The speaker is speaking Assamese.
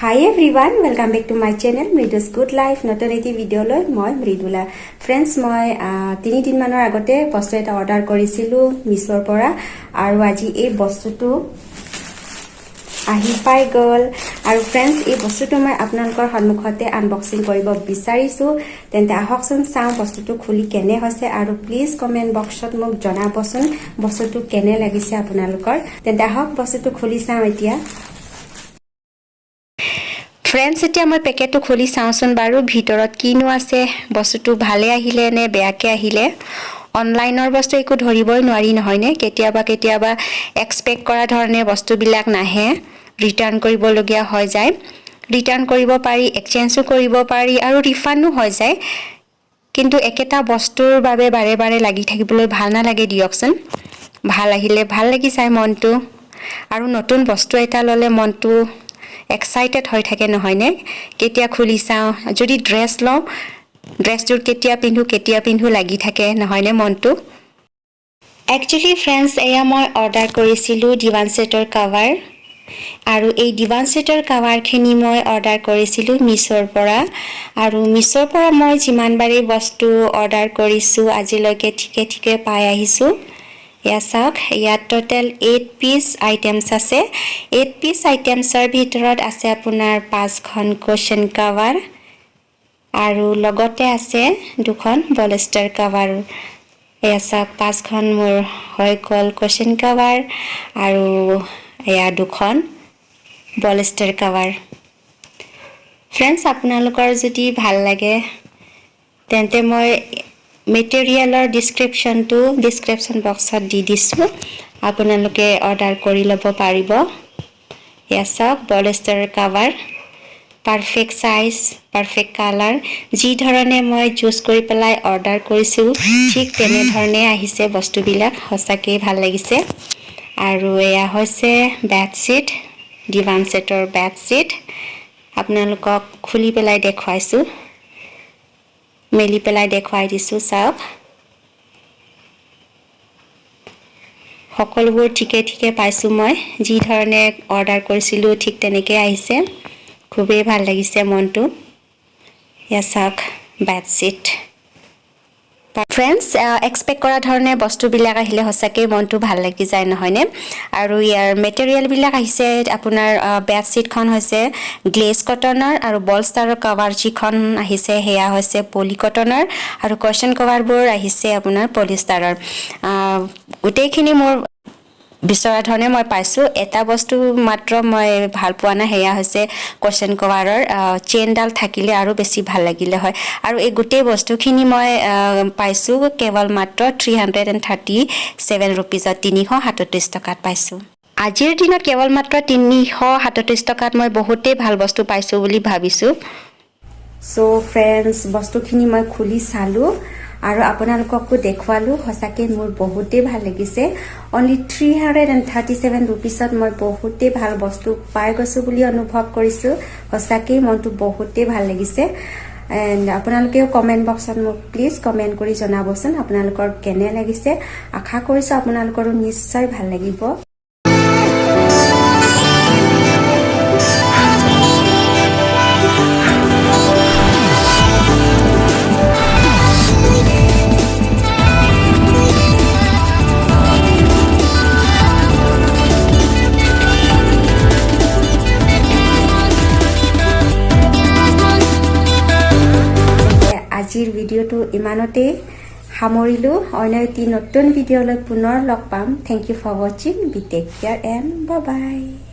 Hi everyone, welcome back to my channel Mridu's Good Life. নতুন এটি ভিডিও লৈ মই মৃদুলা ফ্ৰেন্ডছ মই 3 দিন মানৰ আগতে বস্তু এটা অৰ্ডাৰ কৰিছিলো মিছৰ পৰা আৰু আজি এই বস্তুটো আহি পাই গল আৰু ফ্ৰেন্ডছ এই বস্তুটো মই আপোনালোকৰ সন্মুখতে আনবক্সিং কৰিব বিচাৰিছো তেন্তে আহকচোন চাও বস্তুটো খুলি কেনে হৈছে আৰু প্লিজ কমেন্ট বক্সত মোক জনাবচোন বস্তুটো কেনে লাগিছে আপোনালোকৰ তেন্তে আহক বস্তুটো খুলি চাও এতিয়া Friends, এতিয়া মই পেকেটটো খুলি চাওচোন বাৰু ভিতৰত কিনো আছে বস্তুটো ভালে আহিলে নে বেয়াকে আহিলে অনলাইনৰ বস্তু একো ধৰিবই নোৱাৰি নহয়নে কেতিয়াবা এক্সপেক্ট কৰা ধৰণে বস্তুবিলাক নাহে ৰিটাৰ্ণ কৰিবলগীয়া হৈ যায় ৰিটাৰ্ণ কৰিব পাৰি এক্সচেঞ্জও কৰিব পাৰি আৰু ৰিফাণ্ডও হৈ যায় কিন্তু একেটা বস্তুৰ বাবে বাৰে লাগি থাকিবলৈ ভাল নালাগে দিয়কচোন ভাল আহিলে ভাল লাগি যায় মনটো আৰু নতুন বস্তু এটা ললে মনটো excited হৈ থাকে নহয়নে কেতিয়া খুলি চাও যদি ড্ৰেছ লও ড্ৰেছটোৰ কেতিয়া পিন্ধু লাগি থাকে নহয়নে মনটো একচুয়ালি ফ্ৰেন্ডছ এয়া মই অৰ্ডাৰ কৰিছিলো দিৱান সেটৰ কভাৰ আৰু এই দিৱান সেটৰ কভাৰখিনি মই অৰ্ডাৰ কৰিছিলো মিছৰ পৰা আৰু মিছৰ পৰা মই যিমান বাৰে বস্তু অৰ্ডাৰ কৰিছো আজিলৈকে ঠিকে পাই আহিছো ইয়াক ইয়াত টোটাল 8 পিস আইটেমস আছে 8 পিস আইটেমসৰ ভিতৰত আছে আপোনাৰ 5খন কুশন কভাৰ আৰু লগতে আছে দুখন বলেষ্টাৰ কভাৰ ইয়াক 5খন মোৰ হয় গল কুশন কভাৰ আৰু এয়া দুখন বলেষ্টাৰ কভাৰ ফ্ৰেন্ডছ আপোনালোকৰ যদি ভাল লাগে তেন্তে মই মেটেৰিয়েলৰ ডেসক্ৰিপচন বক্সত দি দিছো আপোনালোকে অৰ্ডাৰ কৰি ল'ব পাৰিব ইয়াক polyester cover perfect size perfect colour যি ধৰণে মই চুজ কৰি পেলাই অৰ্ডাৰ কৰিছো ঠিক তেনে ধৰণে আহিছে বস্তুবিলাক হসাকে ভাল লাগিছে আৰু এয়া হৈছে বেডশিট দিৱান সেটৰ বেডশিট আপোনালোকক খুলি পেলাই দেখুৱাইছো মেলি পেলাই দেখুৱাই দিছো চাওক সকলোবোৰ ঠিকে পাইছো মই যি ধৰণে অৰ্ডাৰ কৰিছিলো ঠিক তেনেকৈ আহিছে খুবেই ভাল লাগিছে মনটো ইয়া চাওক বেডশিট ফ্ৰেন্ডছ এক্সপেক্ট কৰা ধৰণে বস্তুবিলাক আহিলে হসাকে মনটো ভাল লাগি যায় নহয়নে আৰু ইয়াৰ মেটেৰিয়েল বিলাক আহিছে আপোনাৰ বেডশিটখন হৈছে গ্লেজ কটনৰ আৰু বলষ্টাৰ কভাৰ যিখন আহিছে হেয়া হৈছে পলিকটনৰ আৰু কুশন কভাৰবোৰ আহিছে আপোনাৰ পলিষ্টাৰৰ গোটেইখিনি মোৰ বিচৰা ধৰণে মই পাইছো এটা বস্তু মাত্ৰ মই ভাল পোৱা না হেয়া হৈছে কুশন কভাৰৰ চেইনডাল থাকিলে আৰু বেছি ভাল লাগিলে হয় আৰু এই গোটেই বস্তুখিনি মই পাইছো কেৱল মাত্ৰ 337 रुपीजত 337 টকাত পাইছো আজিৰ দিনত কেৱল মাত্ৰ 337 টকাত মই বহুতেই ভাল বস্তু পাইছো বুলি ভাবিছো সো ফ্ৰেন্ডছ বস্তুখিনি মই খুলি চালো আৰু আপোনালোককো দেখুৱালো হসাকে মোৰ বহুতেই ভাল লাগিছে only 337 रुपीजত মই বহুতেই ভাল বস্তু পাই গৈছো বুলি অনুভৱ কৰিছো হসাকে মনটো বহুতেই ভাল লাগিছে এন্ড আপোনালোকেও কমেন্ট বক্সত মোক প্লিজ কমেন্ট কৰি জনাবচোন আপোনালোকৰ কেনে লাগিছে আশা কৰিছো আপোনালোকৰো নিশ্চয় ভাল লাগিব আজিৰ ভিডিওটো ইমানতে সামৰিলো অন্য এটি নতুন ভিডিওলৈ পুনৰ লগ পাম thank you for watching be take care and bye by